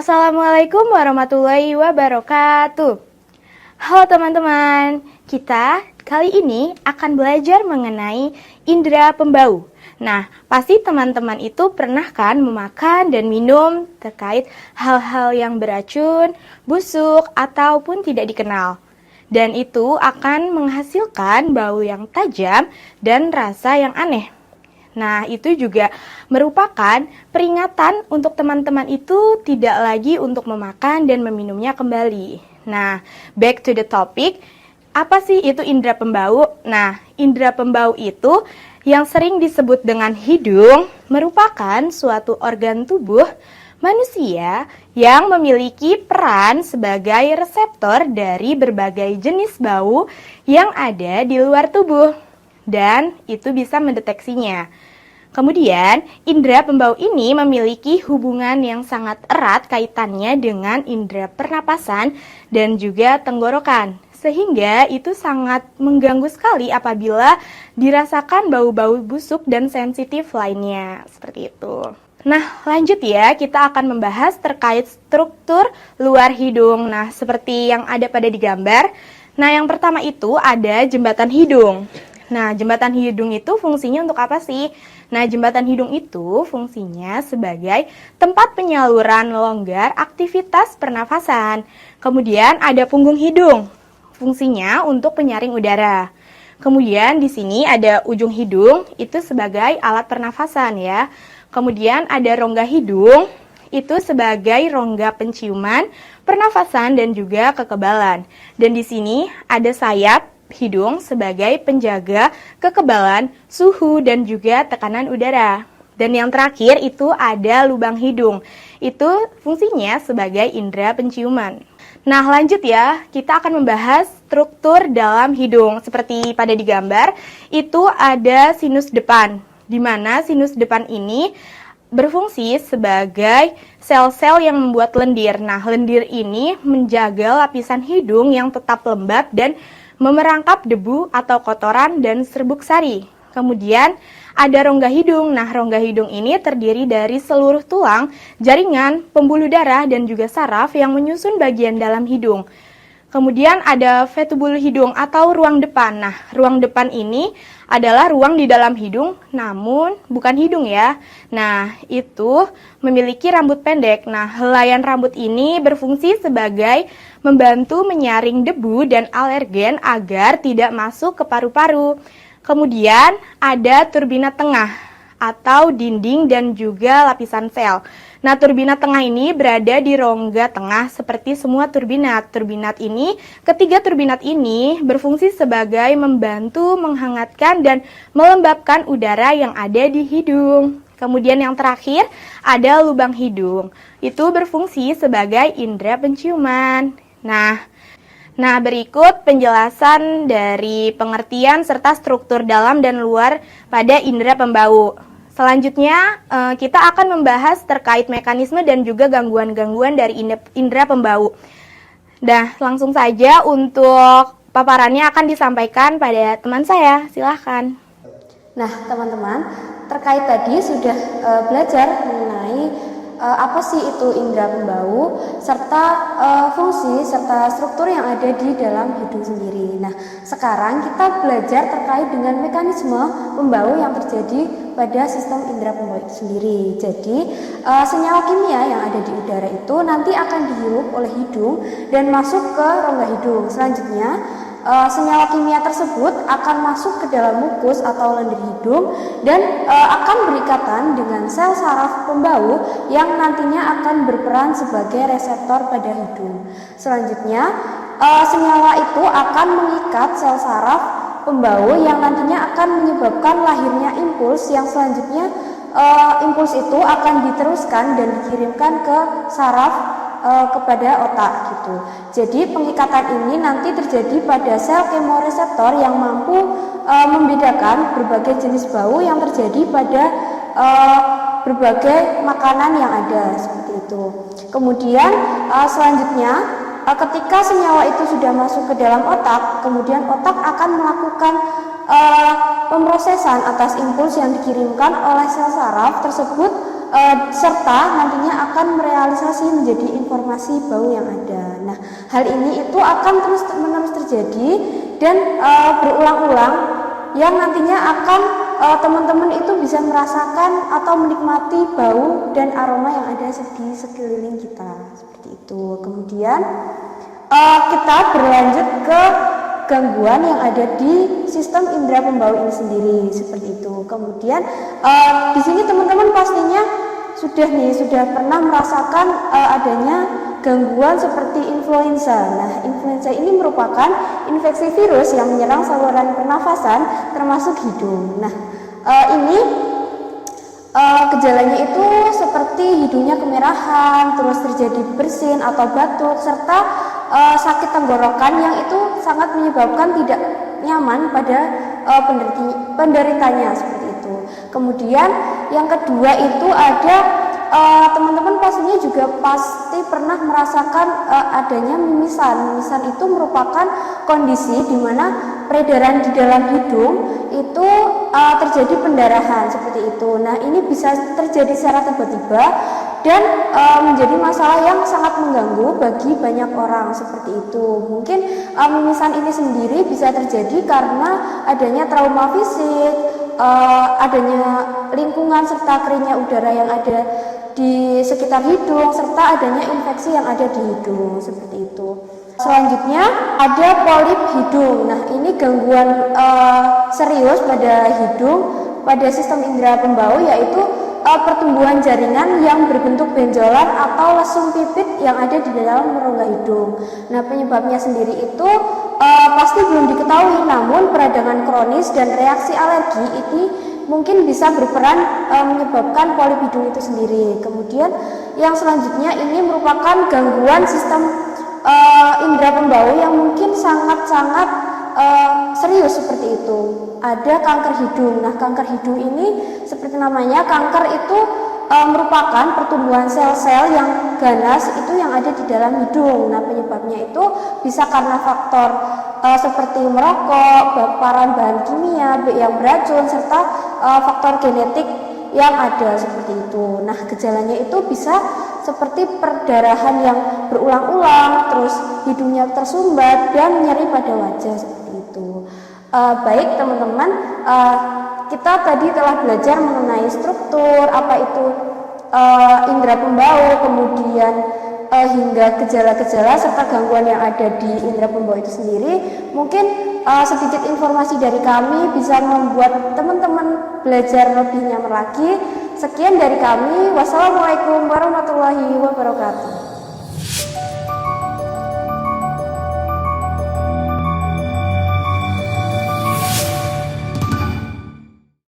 Assalamualaikum warahmatullahi wabarakatuh. Halo teman-teman, kita kali ini akan belajar mengenai indera pembau. Nah, pasti teman-teman itu pernah kan memakan dan minum terkait hal-hal yang beracun, busuk, ataupun tidak dikenal. Dan itu akan menghasilkan bau yang tajam dan rasa yang aneh. Nah, itu juga merupakan peringatan untuk teman-teman itu tidak lagi untuk memakan dan meminumnya kembali. Nah, back to the topic, apa sih itu indera pembau? Nah, indera pembau itu yang sering disebut dengan hidung merupakan suatu organ tubuh manusia yang memiliki peran sebagai reseptor dari berbagai jenis bau yang ada di luar tubuh. Dan itu bisa mendeteksinya. Kemudian, indera pembau ini memiliki hubungan yang sangat erat kaitannya dengan indera pernapasan dan juga tenggorokan. Sehingga itu sangat mengganggu sekali apabila dirasakan bau-bau busuk dan sensitif lainnya. Seperti itu. Nah, lanjut ya, kita akan membahas terkait struktur luar hidung. Nah, seperti yang ada pada di gambar. Nah, yang pertama itu ada jembatan hidung. Nah, jembatan hidung itu fungsinya untuk apa sih? Nah, jembatan hidung itu fungsinya sebagai tempat penyaluran longgar aktivitas pernafasan. Kemudian ada punggung hidung, fungsinya untuk penyaring udara. Kemudian di sini ada ujung hidung, itu sebagai alat pernafasan ya. Kemudian ada rongga hidung, itu sebagai rongga penciuman, pernafasan dan juga kekebalan. Dan di sini ada sayap hidung sebagai penjaga kekebalan, suhu, dan juga tekanan udara. Dan yang terakhir itu ada lubang hidung. Itu fungsinya sebagai indera penciuman. Nah, lanjut ya, kita akan membahas struktur dalam hidung. Seperti pada di gambar, itu ada sinus depan, di mana sinus depan ini berfungsi sebagai sel-sel yang membuat lendir. Nah, lendir ini menjaga lapisan hidung yang tetap lembab dan memerangkap debu atau kotoran dan serbuk sari. Kemudian ada rongga hidung. Nah, rongga hidung ini terdiri dari seluruh tulang, jaringan, pembuluh darah, dan juga saraf yang menyusun bagian dalam hidung. Kemudian ada vetubul hidung atau ruang depan. Nah, ruang depan ini adalah ruang di dalam hidung, namun bukan hidung ya. Nah, itu memiliki rambut pendek. Nah, helaian rambut ini berfungsi sebagai membantu menyaring debu dan alergen agar tidak masuk ke paru-paru. Kemudian ada turbina tengah atau dinding dan juga lapisan sel. Nah, turbina tengah ini berada di rongga tengah seperti semua turbinat. Ketiga turbinat ini berfungsi sebagai membantu menghangatkan dan melembabkan udara yang ada di hidung. Kemudian yang terakhir ada lubang hidung. Itu berfungsi sebagai indera penciuman. Nah, berikut penjelasan dari pengertian serta struktur dalam dan luar pada indera pembau. Selanjutnya, kita akan membahas terkait mekanisme dan juga gangguan-gangguan dari indera pembau. Nah, langsung saja untuk paparannya akan disampaikan pada teman saya. Silahkan. Nah, teman-teman, terkait tadi sudah belajar mengenai apa sih itu indera pembau, serta fungsi serta struktur yang ada di dalam hidung sendiri. Nah, sekarang kita belajar terkait dengan mekanisme pembau yang terjadi pada sistem indera pembau itu sendiri. Jadi, senyawa kimia yang ada di udara itu nanti akan dihirup oleh hidung dan masuk ke rongga hidung. Selanjutnya, senyawa kimia tersebut akan masuk ke dalam mukus atau lendir hidung dan akan berikatan dengan sel saraf pembau yang nantinya akan berperan sebagai reseptor pada hidung. Selanjutnya, senyawa itu akan mengikat sel saraf pembau yang nantinya akan menyebabkan lahirnya impuls yang selanjutnya impuls itu akan diteruskan dan dikirimkan ke saraf kepada otak gitu. Jadi pengikatan ini nanti terjadi pada sel kemoreseptor yang mampu membedakan berbagai jenis bau yang terjadi pada berbagai makanan yang ada seperti itu. Kemudian selanjutnya ketika senyawa itu sudah masuk ke dalam otak, kemudian otak akan melakukan pemrosesan atas impuls yang dikirimkan oleh sel saraf tersebut serta nantinya akan merealisasi menjadi informasi bau yang ada. Nah, hal ini itu akan terus-menerus terjadi dan berulang-ulang yang nantinya akan teman-teman itu bisa merasakan atau menikmati bau dan aroma yang ada di sekeliling kita seperti itu. Kemudian kita berlanjut ke gangguan yang ada di sistem indera pembau ini sendiri seperti itu. Kemudian di sini teman-teman pastinya sudah pernah merasakan adanya gangguan seperti influenza. Nah, influenza ini merupakan infeksi virus yang menyerang saluran pernafasan termasuk hidung. Nah, ini gejalanya itu seperti hidungnya kemerahan, terus terjadi bersin atau batuk, serta sakit tenggorokan yang itu sangat menyebabkan tidak nyaman pada penderitanya seperti itu. Kemudian yang kedua itu ada teman-teman pastinya juga pasti pernah merasakan adanya mimisan. Mimisan itu merupakan kondisi di mana peredaran di dalam hidung itu terjadi pendarahan seperti itu. Nah, ini bisa terjadi secara tiba-tiba dan menjadi masalah yang sangat mengganggu bagi banyak orang seperti itu. Mungkin mimisan ini sendiri bisa terjadi karena adanya trauma fisik, adanya lingkungan serta keringnya udara yang ada di sekitar hidung, serta adanya infeksi yang ada di hidung seperti itu. Selanjutnya ada polip hidung. Nah, ini gangguan serius pada hidung, pada sistem indera pembau, yaitu pertumbuhan jaringan yang berbentuk benjolan atau lesung pipit yang ada di dalam rongga hidung. Nah, penyebabnya sendiri itu pasti belum diketahui, namun peradangan kronis dan reaksi alergi ini mungkin bisa berperan menyebabkan polip hidung itu sendiri. Kemudian yang selanjutnya ini merupakan gangguan sistem indera pembau yang mungkin sangat-sangat serius seperti itu. Ada kanker hidung. Nah, kanker hidung ini seperti namanya, kanker itu merupakan pertumbuhan sel-sel yang ganas itu yang ada di dalam hidung. Nah, penyebabnya itu bisa karena faktor seperti merokok, paparan bahan kimia yang beracun, serta faktor genetik yang ada seperti itu. Nah, gejalanya itu bisa seperti perdarahan yang berulang-ulang, terus hidungnya tersumbat dan nyeri pada wajah seperti itu. Baik teman-teman, kita tadi telah belajar mengenai struktur, apa itu indera pembau, kemudian hingga gejala-gejala serta gangguan yang ada di indera pembau itu sendiri. Mungkin sedikit informasi dari kami bisa membuat teman-teman belajar lebih nyaman lagi. Sekian dari kami. Wassalamualaikum warahmatullahi wabarakatuh.